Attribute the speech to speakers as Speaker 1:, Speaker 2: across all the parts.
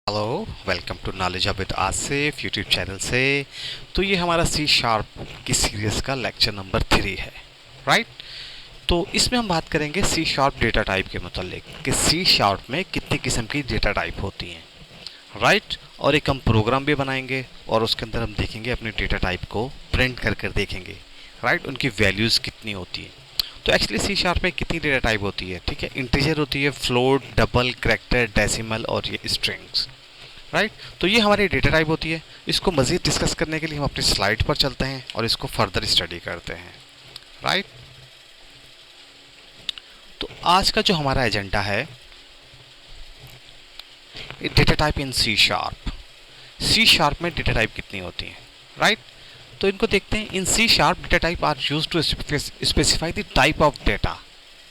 Speaker 1: Hello, welcome to knowledge with Asif YouTube channel से। तो ये हमारा सी शार्प की सीरीज़ का लेक्चर नंबर 3 है, राइट। तो इसमें हम बात करेंगे सी शार्प डेटा टाइप के मतलब कि सी शार्प में कितनी किस्म की डेटा टाइप होती हैं, राइट। और एक हम प्रोग्राम भी बनाएंगे और उसके अंदर हम देखेंगे अपने डेटा टाइप को प्रिंट कर कर देखेंगे, राइट, उनकी वैल्यूज़ कितनी होती हैं। तो एक्चुअली सी शार्प में कितनी डेटा टाइप होती है, ठीक है। इंटीजर होती है, फ्लोट, डबल, कैरेक्टर, डेसिमल और ये स्ट्रिंग्स, राइट। तो ये हमारी डेटा टाइप होती है। इसको मज़ीद डिस्कस करने के लिए हम अपनी स्लाइड पर चलते हैं और इसको फर्दर स्टडी करते हैं, राइट। तो आज का जो हमारा एजेंडा है, data type in C sharp. C sharp में डेटा टाइप कितनी होती हैं, राइट। तो इनको देखते हैं। In C sharp data type are used to specify the type of data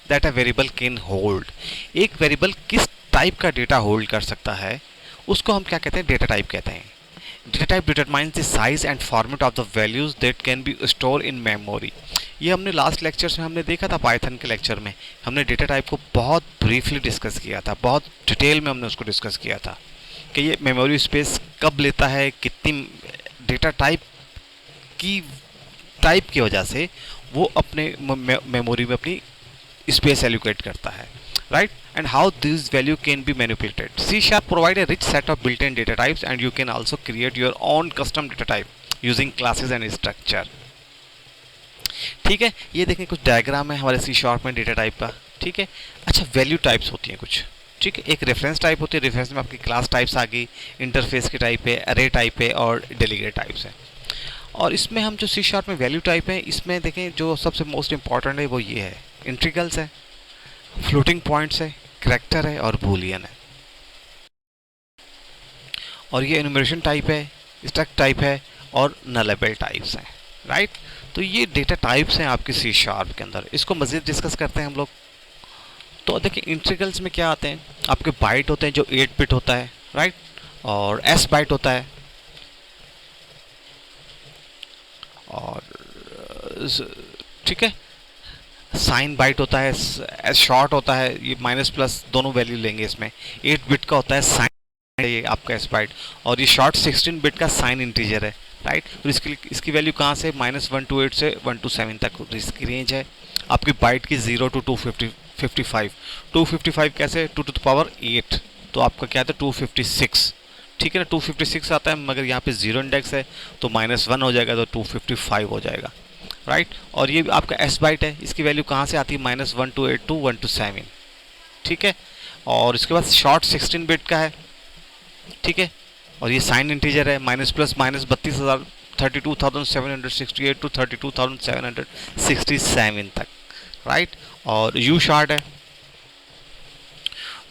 Speaker 1: that a variable can hold. एक वेरिएबल किस टाइप का डेटा होल्ड कर सकता है उसको हम क्या कहते हैं, डेटा टाइप कहते हैं। Data type determines the size and format of the values that can B store in memory. ये हमने लास्ट लेक्चर्स में हमने देखा था, पाइथन के लेक्चर में हमने डेटा टाइप को बहुत ब्रीफली डिस्कस किया था, बहुत डिटेल में हमने उसको डिस्कस किया था कि ये मेमोरी स्पेस कब लेता है, कितनी डेटा टाइप की वजह से वो अपने मेमोरी में अपनी स्पेस एलोकेट करता है, right, and how this value can be manipulated. C sharp provide a rich set of built-in data types and you can also create your own custom data type using classes and structure. ठीक है, ये देखें कुछ diagram है हमारे सी sharp में data type का, ठीक है। अच्छा, वैल्यू टाइप्स होती हैं कुछ, ठीक है। एक रेफरेंस टाइप होती है, रेफरेंस में आपकी क्लास टाइप्स आ गई, इंटरफेस की टाइप है, अरे टाइप है और डेलीगेट टाइप्स है। और इसमें हम जो सी शार्प में वैल्यू टाइप है, इसमें देखें जो सबसे मोस्ट इंपॉर्टेंट है वो ये है, इंटीग्रल्स है, फ्लोटिंग पॉइंट्स है, करैक्टर है और बूलियन है। और ये एनुमरेशन टाइप है, स्ट्रक्ट टाइप है और नलेबल टाइप्स हैं, राइट। तो ये डेटा टाइप्स हैं आपकी सी शार्प के अंदर। इसको मज़ीद डिस्कस करते हैं हम लोग। तो देखिए इंटीग्रल्स में क्या आते हैं, आपके बाइट होते हैं जो 8 बिट होता है, राइट, और एस बाइट होता है और ठीक है, साइन बाइट होता है, एस शॉर्ट होता है, ये माइनस प्लस दोनों वैल्यू लेंगे इसमें। 8 बिट का होता है साइन, ये आपका एस बाइट, और ये शॉर्ट 16 बिट का साइन इंटीजर है, राइट। तो इसकी वैल्यू कहाँ से, -128 से 127 तक इसकी रेंज है। आपकी बाइट की 0 to 255, 255 कैसे, 2 to the power 8, तो आपका क्या आता है 256, ठीक है ना, 256 आता है, मगर यहाँ पे 0 इंडेक्स है तो -1 हो जाएगा तो 255 हो जाएगा, राइट। और ये आपका एस बाइट है, इसकी वैल्यू कहाँ से आती है, -128 to 127, ठीक है। और इसके बाद शॉर्ट 16 बिट का है, ठीक है, और ये साइन इंटीजर है, माइनस प्लस माइनस 32,768 टू 32,767 तक, राइट। और यू शार्ट है,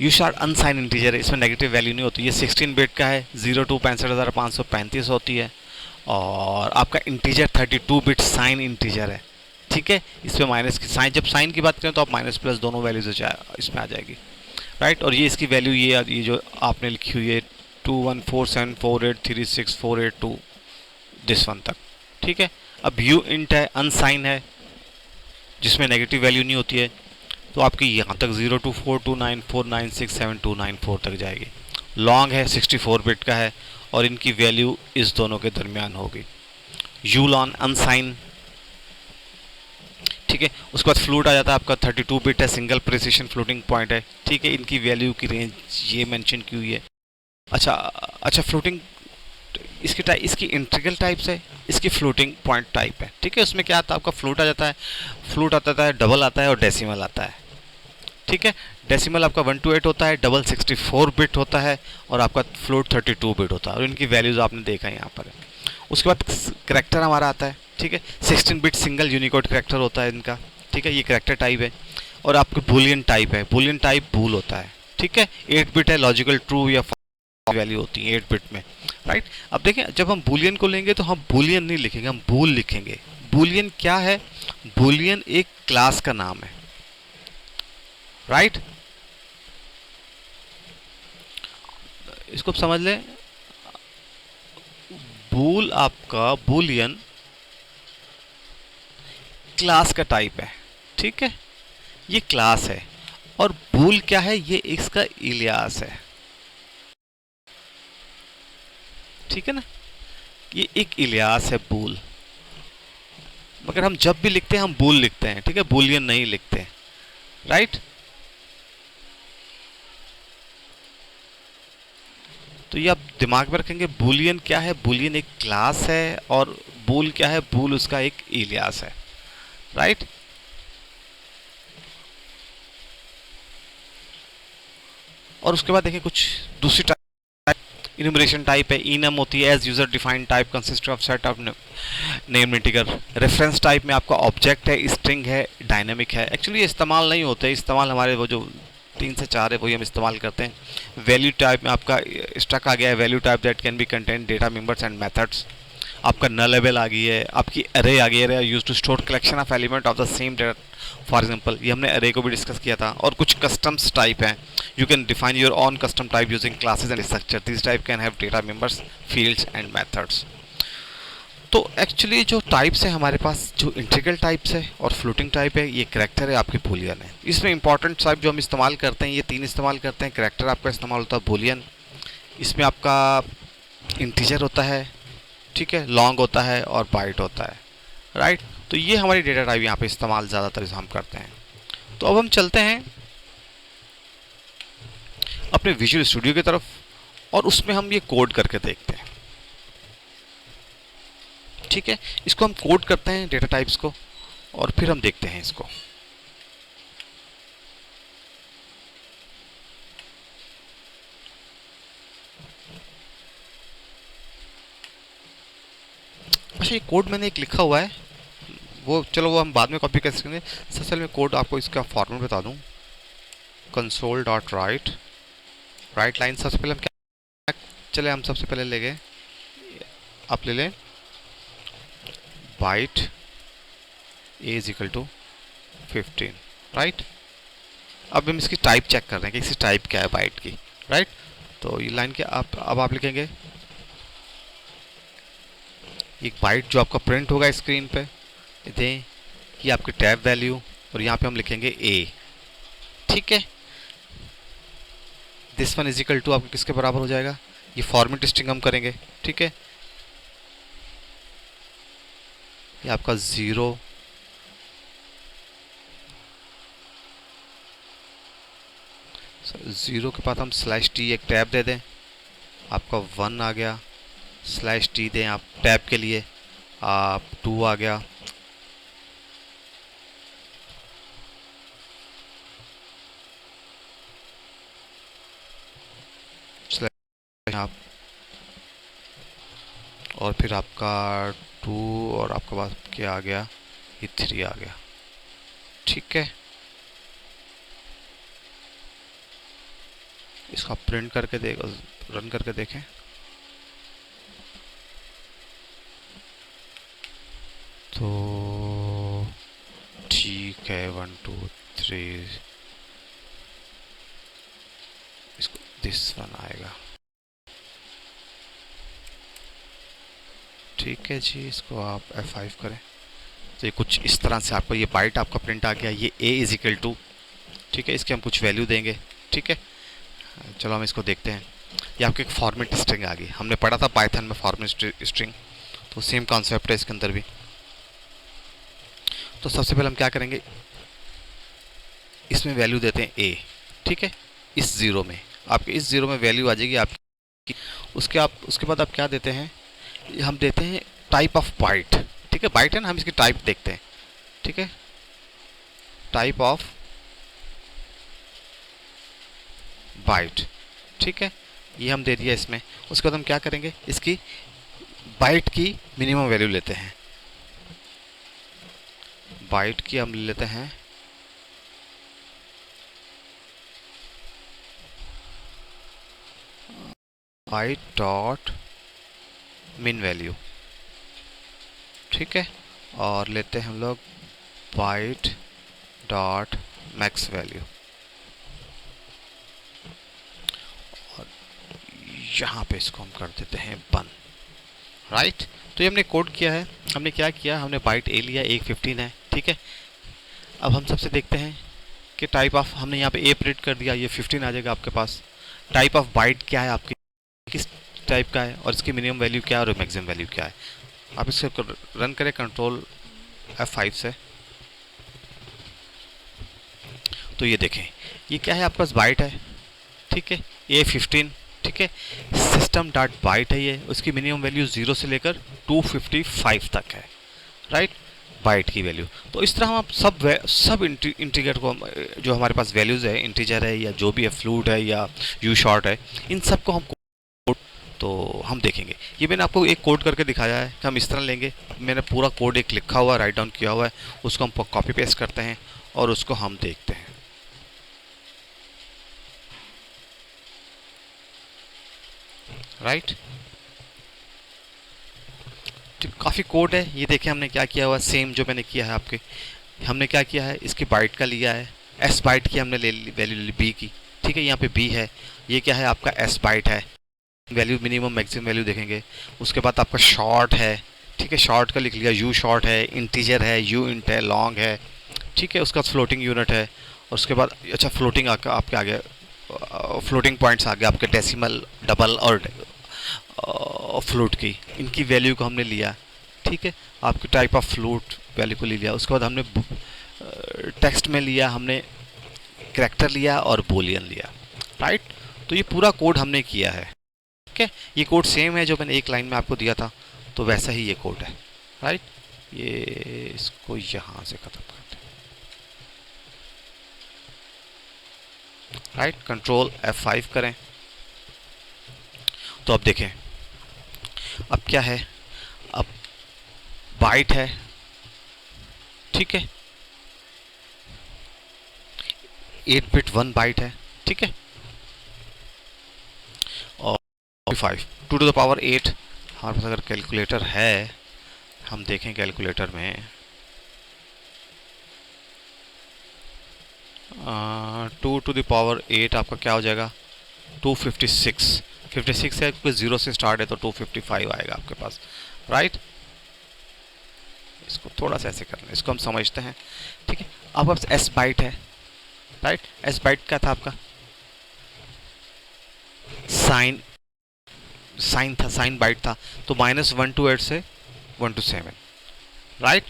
Speaker 1: यू शार्ट अनसाइन इंटीजर है, इसमें नेगेटिव वैल्यू नहीं होती, ये 16 बिट का है, 0 to 65,535 होती है। और आपका इंटीजर 32 बिट साइन इंटीजर है, ठीक है। इसमें माइनस की साइन, जब साइन की बात करें तो आप माइनस प्लस दोनों वैल्यूज इसमें आ जाएगी, राइट। और ये इसकी वैल्यू ये जो आपने लिखी हुई है 2147483648 दिस वन तक, ठीक है। अब यू इंट है, अनसाइन है, जिसमें नेगेटिव वैल्यू नहीं होती है, तो आपकी यहाँ तक 0242949672994 तक जाएगी। लॉन्ग है, 64 बिट का है और इनकी वैल्यू इस दोनों के दरमियान होगी। यू लॉन अनसाइन, ठीक है। उसके बाद फ्लूट आ जाता है आपका, 32 बिट है, सिंगल प्रिसिशन फ्लोटिंग पॉइंट है, ठीक है। इनकी वैल्यू की रेंज ये मेंशन की हुई है। अच्छा फ्लोटिंग, इसकी इंटीग्रल टाइप्स है, इसकी फ्लोटिंग पॉइंट टाइप है, ठीक है। उसमें क्या आता है आपका, फ्लूट आ जाता है, फ्लूट आता है, डबल आता है और डेसिमल आता है, ठीक है। डेसिमल आपका 1 to 8 होता है, डबल 64 बिट होता है और आपका फ्लोट 32 बिट होता है, और इनकी वैल्यूज़ आपने देखा है यहाँ पर। उसके बाद करैक्टर हमारा आता है, ठीक है, 16 बिट सिंगल यूनिकोड करैक्टर होता है इनका, ठीक है, ये करैक्टर टाइप है। और आपके बूलियन टाइप है, बूलियन टाइप बूल होता है, ठीक है। 8 बिट है, लॉजिकल ट्रू या वैल्यू होती है 8 बिट में, राइट। अब देखें जब हम बूलियन को लेंगे तो हम बूलियन नहीं लिखेंगे, हम बूल लिखेंगे। बूलियन क्या है, बूलियन एक क्लास का नाम है, राइट। इसको समझ लें, बूल आपका बूलियन क्लास का टाइप है, ठीक है, ये क्लास है। और बूल क्या है, ये इसका इलियास है, ठीक है ना, ये एक इलियास है बूल, मगर हम जब भी लिखते हैं हम बूल लिखते हैं, ठीक है, बूलियन नहीं लिखते हैं, राइट। तो ये आप दिमाग में रखेंगे, बूलियन क्या है, बूलियन एक क्लास है, और बूल क्या है, बूल उसका एक इलियास है, राइट। और उसके बाद देखिए कुछ दूसरी टाइप, इन्यूमरेशन टाइप है, इनम होती है, as user defined type consist of set of name integer. Reference type में आपका ऑब्जेक्ट है, स्ट्रिंग है, डायनेमिक है। एक्चुअली ये इस्तेमाल नहीं होते, इस्तेमाल हमारे वो जो 3 से 4 है वही हम इस्तेमाल करते हैं। वैल्यू टाइप में आपका स्टक आ गया है, value type that can be content data members and methods. आपका नलेबल आ गई है, आपकी अरे आ गई है, use to store collection of element of the same data. For example ये हमने अरे को भी डिस्कस किया था। और कुछ कस्टम्स टाइप हैं, you can define your on custom type using classes and structure, this type can have data members, fields and methods. तो एक्चुअली जो टाइप्स है हमारे पास, जो इंटीग्रल टाइप्स है और फ्लोटिंग टाइप है, ये करैक्टर है आपके बूलियन है। इसमें इंपॉर्टेंट टाइप जो हम इस्तेमाल करते हैं, ये 3 इस्तेमाल करते हैं। करैक्टर आपका इस्तेमाल होता है बूलियन, इसमें आपका इंटीजर होता है, ठीक है, लॉन्ग होता है और बाइट होता है, राइट। तो ये हमारी डेटा टाइप यहाँ पे इस्तेमाल ज़्यादातर हम करते हैं। तो अब हम चलते हैं अपने विजुअल स्टूडियो की तरफ, और उसमें हम ये कोड करके देखते हैं, ठीक है। इसको हम कोड करते हैं डेटा टाइप्स को, और फिर हम देखते हैं इसको। अच्छा, ये कोड मैंने एक लिखा हुआ है, वो चलो वो हम बाद में कॉपी कर सकेंगे। सबसे पहले मैं कोड आपको इसका फॉर्मेट बता दूं, console dot right, right line. सबसे पहले हम क्या, चले हम सबसे पहले ले गए, आप ले लें byte a is equal to 15, right. अब हम इसकी टाइप चेक कर रहे हैं कि इसकी टाइप क्या है बाइट की, राइट। तो ये लाइन के अब आप लिखेंगे एक बाइट जो आपका प्रिंट होगा स्क्रीन पे, दें कि आपकी टैब वैल्यू, और यहाँ पे हम लिखेंगे ए, ठीक है। This one is equal to आपके किसके बराबर हो जाएगा, ये फॉर्मेट स्ट्रिंग हम करेंगे, ठीक है। ये आपका 0, ज़ीरो के बाद हम स्लैश टी एक टैब दे दें, आपका 1 आ गया, स्लैश टी दें आप टैब के लिए, आप 2 आ गया, स्लैश आप, और फिर आपका 2, और आपके पास क्या आ गया, ये 3 आ गया, ठीक है। इसको आप प्रिंट करके रन करके देखें। तो ठीक है, 1 2 3, इसको दिस वन आएगा, ठीक है जी। इसको आप F5 करें, तो ये कुछ इस तरह से आपको ये बाइट आपका प्रिंट आ गया, ये a इज इक्वल टू, ठीक है। इसके हम कुछ वैल्यू देंगे, ठीक है। चलो हम इसको देखते हैं। ये आपकी एक फॉर्मेट स्ट्रिंग आ गई, हमने पढ़ा था पाइथन में फॉर्मेट स्ट्रिंग, तो सेम कॉन्सेप्ट है इसके अंदर भी। तो सबसे पहले हम क्या करेंगे, इसमें वैल्यू देते हैं a, ठीक है। इस 0 में आपके, इस 0 में वैल्यू आ जाएगी आपकी। उसके बाद आप क्या देते हैं, हम देते हैं टाइप ऑफ बाइट, ठीक है। बाइट है ना, हम इसकी टाइप देखते हैं, ठीक है। टाइप ऑफ बाइट, ठीक है, ये हम दे दिया इसमें। उसके बाद हम क्या करेंगे, इसकी बाइट की मिनिमम वैल्यू लेते हैं, बाइट की हम लेते हैं बाइट डॉट मिन वैल्यू, ठीक है। और लेते हैं हम लोग बाइट डॉट मैक्स वैल्यू, और यहाँ पे इसको हम कर देते हैं 1, राइट। तो ये हमने कोड किया है, हमने क्या किया, हमने बाइट ए लिया, एक 15 है, ठीक है। अब हम सबसे देखते हैं कि टाइप ऑफ, हमने यहाँ पे ए प्रिंट कर दिया, ये 15 आ जाएगा आपके पास। टाइप ऑफ बाइट क्या है आपकी, किस टाइप का है और इसकी मिनिमम वैल्यू क्या है और मैक्सिमम वैल्यू क्या है। आप इसको रन करें कंट्रोल F5 से, तो ये देखें ये क्या है, आपके पास बाइट है, ठीक है, A15, ठीक है, सिस्टम डॉट बाइट है ये, उसकी मिनिमम वैल्यू 0 से लेकर 255 तक है, राइट, बाइट की वैल्यू। तो इस तरह हम आप सब इंटीजर को जो हमारे पास वैल्यूज़ है, इंटीजर है या जो भी है, फ्लूट है या यू शॉर्ट है, इन सब को हम कोड, तो हम देखेंगे। ये मैंने आपको एक कोड करके दिखाया है कि हम इस तरह लेंगे, मैंने पूरा कोड एक लिखा हुआ, राइट डाउन किया हुआ है, उसको हम कॉपी पेस्ट करते हैं और उसको हम देखते हैं। राइट, काफ़ी कोड है ये, देखें हमने क्या किया हुआ, सेम जो मैंने किया है आपके, हमने क्या किया है, इसकी बाइट का लिया है, एस बाइट की हमने वैल्यू ली बी की, ठीक है, यहाँ पे बी है, ये क्या है आपका एस बाइट है, वैल्यू मिनिमम मैक्सिमम वैल्यू देखेंगे। उसके बाद आपका शॉर्ट है, ठीक है, शॉर्ट का लिख लिया, यू शॉर्ट है, इंटीजर है, यू इंट है, लॉन्ग है, ठीक है, उसका फ्लोटिंग यूनिट है, और उसके बाद अच्छा फ्लोटिंग आपके आगे फ्लोटिंग पॉइंट्स आ गए आपके, डेसिमल, डबल और फ्लूट की, इनकी वैल्यू को हमने लिया, ठीक है, आपकी टाइप ऑफ फ्लूट वैल्यू को ले लिया। उसके बाद हमने टेक्स्ट में लिया, हमने करैक्टर लिया और बोलियन लिया, राइट। तो ये पूरा कोड हमने किया है, ठीक है, ये कोड सेम है जो मैंने एक लाइन में आपको दिया था, तो वैसा ही ये कोड है, राइट। ये इसको यहाँ से खत्म करते हैं, राइट, कंट्रोल F5 करें, तो अब देखें अब क्या है, अब बाइट है, ठीक है, 8 बिट 1 बाइट है, ठीक है, और 5 2 टू द पावर 8, हमारे पास अगर कैलकुलेटर है, हम देखें कैलकुलेटर में 2 टू द पावर 8 आपका क्या हो जाएगा, 256, 56 है क्योंकि 0 से स्टार्ट है, तो 255 आएगा आपके पास, राइट। इसको थोड़ा सा ऐसे करना है, इसको हम समझते हैं, ठीक है। अब आपके पास एस बाइट है, राइट, एस बाइट क्या था आपका, साइन था, साइन बाइट था, तो -1 to 8 से 1 to 7, राइट,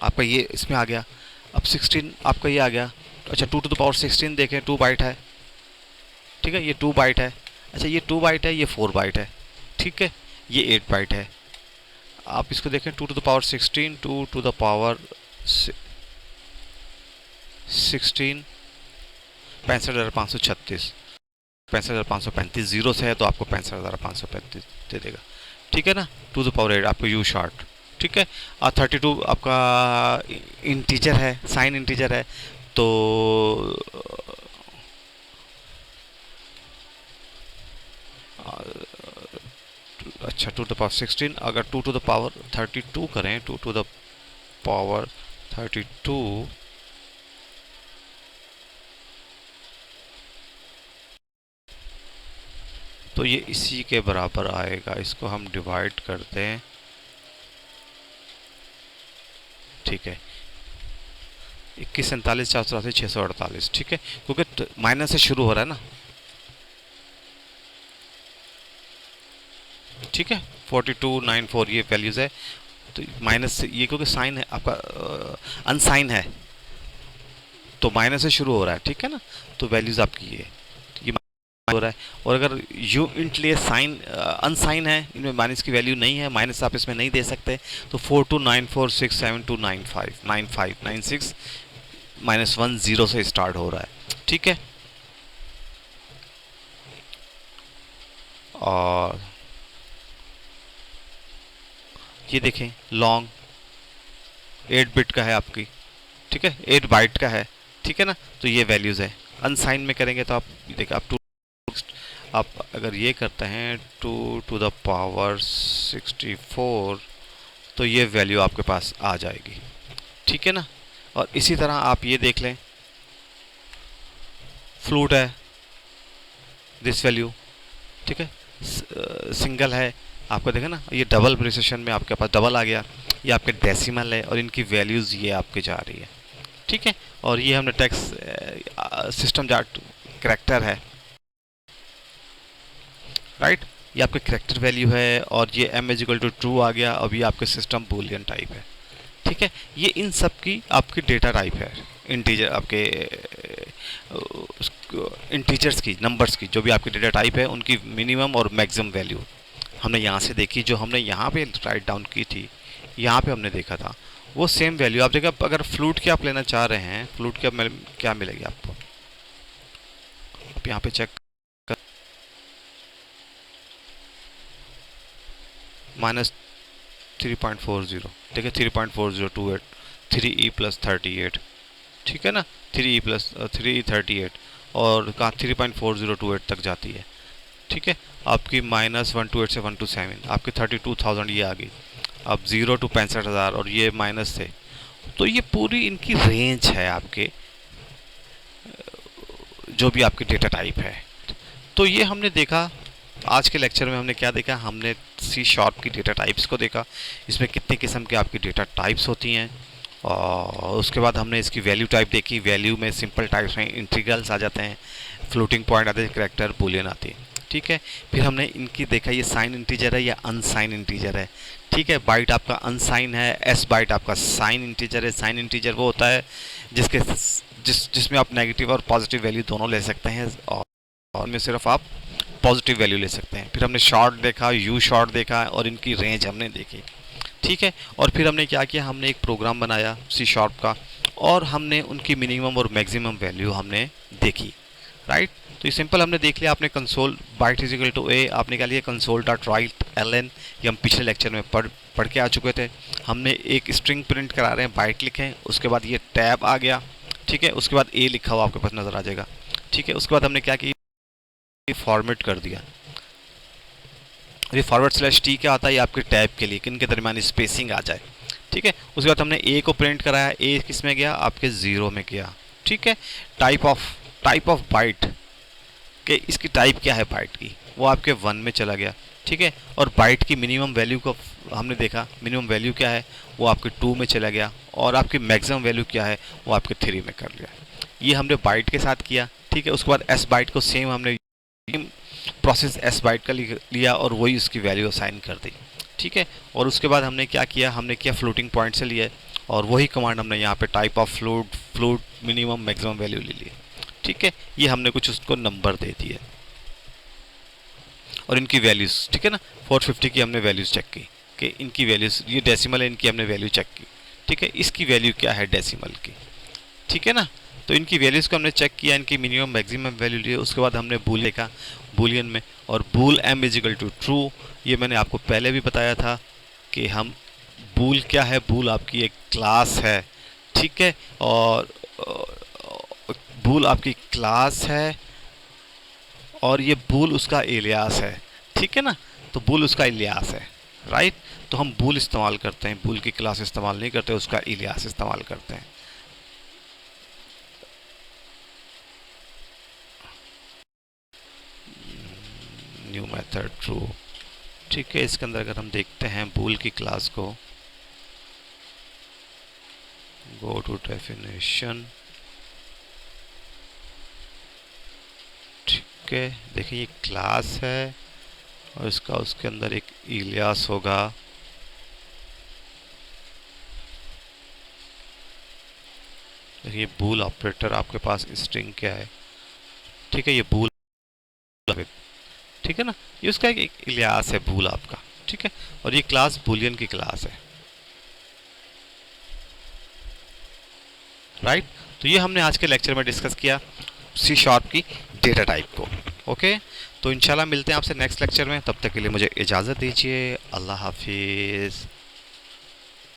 Speaker 1: आपका ये इसमें आ गया। अब 16 आपका ये आ गया, अच्छा 2 टू द पावर 16 देखें, 2 बाइट है, ठीक है, ये 2 बाइट है, अच्छा ये 2 बाइट है, ये 4 बाइट है, ठीक है, ये 8 बाइट है। आप इसको देखें, 2 to the power 16, 2 to the power 16, 65,536, 65,535, 0 से है तो आपको 65,535 दे देगा, ठीक है ना, 2 टू द पावर 8 आपको यू शॉर्ट, ठीक है, और 32 आपका इंटीजर है, साइन इंटीजर है, तो अच्छा 2 टू द पावर 16, अगर 2 टू द पावर 32 करें, 2 टू द पावर 32, तो ये इसी के बराबर आएगा, इसको हम डिवाइड करते हैं, ठीक है, 21, 47, 484, 648, ठीक है, क्योंकि माइनस से शुरू हो रहा है ना, ठीक है, 4294 ये वैल्यूज़ है, तो माइनस से ये क्योंकि साइन है आपका अनसाइन है, तो माइनस से शुरू हो रहा है, ठीक है ना, तो वैल्यूज़ आपकी ये हो रहा है, और अगर यू इंट लिए साइन अनसाइन है, इनमें माइनस की वैल्यू नहीं है, माइनस आप इसमें नहीं दे सकते, तो 429467295956 -1 0 से स्टार्ट हो रहा है, ठीक है, और ये देखें लॉन्ग 8 बिट का है आपकी, ठीक है, 8 बाइट का है, ठीक है ना, तो ये वैल्यूज़ है। अनसाइन में करेंगे तो आप देखिए, आप अगर ये करते हैं 2 टू द पावर 64, तो ये वैल्यू आपके पास आ जाएगी, ठीक है ना। और इसी तरह आप ये देख लें, फ्लूट है दिस वैल्यू, ठीक है, सिंगल है आपको देखें ना, ये डबल प्रिसिशन में आपके पास डबल आ गया, ये आपके डेसिमल है और इनकी वैल्यूज़ ये आपके जा रही है, ठीक है। और ये हमने टेक्स्ट सिस्टम जाट करैक्टर है, राइट। ये आपके करेक्टर वैल्यू है और ये m is equal to true आ गया। अब ये आपके सिस्टम बूलियन टाइप है, ठीक है। ये इन सब की आपकी डेटा टाइप है, इंटीजर आपके इंटीजर्स की, नंबर्स की, जो भी आपकी डेटा टाइप है उनकी मिनिमम और मैक्सिमम वैल्यू हमने यहाँ से देखी। जो हमने यहाँ पे राइट डाउन की थी, यहाँ पे हमने देखा था वो सेम वैल्यू आप देखा। अगर फ्लूट की आप लेना चाह रहे हैं, फ्लूट की क्या मिलेगी आपको, आप यहाँ पे चेक कर, -3.40, देखिए 3.4028, 3e + 38, ठीक है ना, 3 38 और कहाँ 3.4028 तक जाती है, ठीक है। आपकी -128 से 127, आपकी 32,000 ये आ गई। अब 0 to 65,000 और ये माइनस थे, तो ये पूरी इनकी रेंज है आपके, जो भी आपकी डेटा टाइप है। तो ये हमने देखा आज के लेक्चर में। हमने क्या देखा, हमने C# की डेटा टाइप्स को देखा, इसमें कितने किस्म के आपकी डेटा टाइप्स होती हैं। और उसके बाद हमने इसकी वैल्यू टाइप देखी। वैल्यू में सिंपल टाइप्स में इंटीग्रल्स आ जाते हैं, फ्लोटिंग पॉइंट आते हैं, करैक्टर बूलियन आती है, ठीक है। फिर हमने इनकी देखा ये साइन इंटीजर है या अनसाइन इंटीजर है, ठीक है। बाइट आपका अनसाइन है, S बाइट आपका साइन इंटीजर है। साइन इंटीजर वो होता है जिसमें आप नेगेटिव और पॉजिटिव वैल्यू दोनों ले सकते हैं, और में सिर्फ आप पॉजिटिव वैल्यू ले सकते हैं। फिर हमने शॉर्ट देखा, U# देखा और इनकी रेंज हमने देखी, ठीक है। और फिर हमने क्या किया, हमने एक प्रोग्राम बनाया C# का और हमने उनकी मिनिमम और मैक्सिमम वैल्यू हमने देखी, राइट। तो ये सिंपल हमने देख लिया। आपने console byte is equal to a, आपने क्या लिया console.write-ln, ये हम पिछले लेक्चर में पढ़ के आ चुके थे। हमने एक स्ट्रिंग प्रिंट करा रहे हैं, बाइट लिखें, उसके बाद ये टैब आ गया, ठीक है। उसके बाद a लिखा हुआ आपके पास नज़र आ जाएगा, ठीक है। उसके बाद हमने क्या किया, फॉर्मेट कर दिया। ये /t क्या आता है, ये आपके टैब के लिए, किन के दरमियान स्पेसिंग आ जाए, ठीक है। उसके बाद हमने a को प्रिंट कराया, a किस में गया, आपके 0 में गया, ठीक है। टाइप ऑफ बाइट कि इसकी टाइप क्या है बाइट की, वो आपके 1 में चला गया, ठीक है। और बाइट की मिनिमम वैल्यू को हमने देखा, मिनिमम वैल्यू क्या है, वो आपके 2 में चला गया। और आपकी मैक्सिमम वैल्यू क्या है, वो आपके 3 में कर लिया। ये हमने बाइट के साथ किया, ठीक है। उसके बाद S बाइट को सेम हमने प्रोसेस S बाइट का लिया और वही उसकी वैल्यू असाइन कर दी, ठीक है। और उसके बाद हमने क्या किया, हमने किया फ्लोटिंग पॉइंट से लिया और वही कमांड हमने यहाँ पे type of float minimum maximum value ले ली, ठीक है। ये हमने कुछ उसको नंबर दे दिए और इनकी वैल्यूज़, ठीक है ना। 450 की हमने वैल्यूज़ चेक की कि इनकी वैल्यूज़, ये डेसिमल है, इनकी हमने वैल्यू चेक की, ठीक है। इसकी वैल्यू क्या है डेसिमल की, ठीक है ना। तो इनकी वैल्यूज़ को हमने चेक किया, इनकी मिनिमम मैक्सिमम वैल्यू लिए। उसके बाद हमने बूल देखा बूलियन में, और bool m is equal to true. ये मैंने आपको पहले भी बताया था कि हम बूल क्या है, बूल आपकी एक क्लास है, ठीक है। और बूल आपकी क्लास है और ये बूल उसका एलियास है, ठीक है ना। तो बूल उसका एलियास है, राइट। तो हम बूल इस्तेमाल करते हैं, बूल की क्लास इस्तेमाल नहीं करते, उसका एलियास इस्तेमाल करते हैं। न्यू मेथड ट्रू, ठीक है। इसके अंदर अगर हम देखते हैं बूल की क्लास को, गो टू डेफिनेशन, ठीक है। देखिए ये क्लास है और इसका उसके अंदर एक एलियास होगा, देखिए बूल ऑपरेटर आपके पास स्ट्रिंग क्या है, ठीक है। ये बूल, ठीक है ना, ये उसका एक एलियास है बूल आपका, ठीक है। और ये क्लास बूलियन की क्लास है, राइट। तो ये हमने आज के लेक्चर में डिस्कस किया C# की डेटा टाइप को, ओके। तो इंशाल्लाह मिलते हैं आपसे नेक्स्ट लेक्चर में, तब तक के लिए मुझे इजाज़त दीजिए। अल्लाह हाफिज़।